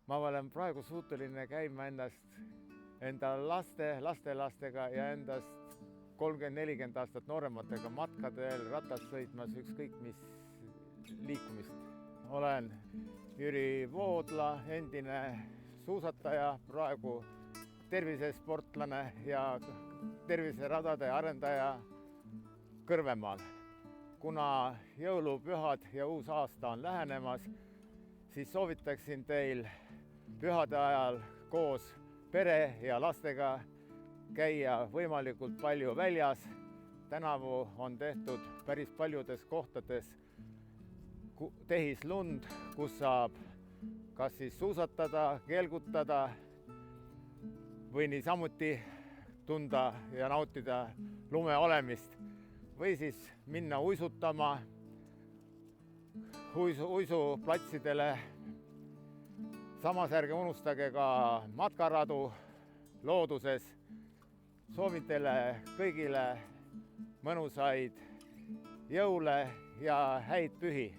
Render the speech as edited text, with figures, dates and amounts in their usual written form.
ma olen praegu suuteline käima enda lastelastega ja endast 30-40 aastat noorematega matkadel, ratas sõitmas, ükskõik mis liikumist. Olen Jüri Voodla, endine suusataja, praegu tervisesportlane ja terviseradade arendaja Kõrvemaal. Kuna jõulupühad ja uus aasta on lähenemas, siis soovitaksin teil pühade ajal koos pere ja lastega käia võimalikult palju väljas. Tänavu on tehtud päris paljudes kohtades tehislund, kus saab kas siis suusatada, kelgutada või niisamuti tunda ja nautida lume olemist. Või siis minna uisutama uisuplatsidele. Samas ärge unustage ka matkaradu looduses. Soovin teile kõigile mõnusaid jõule ja häid pühi.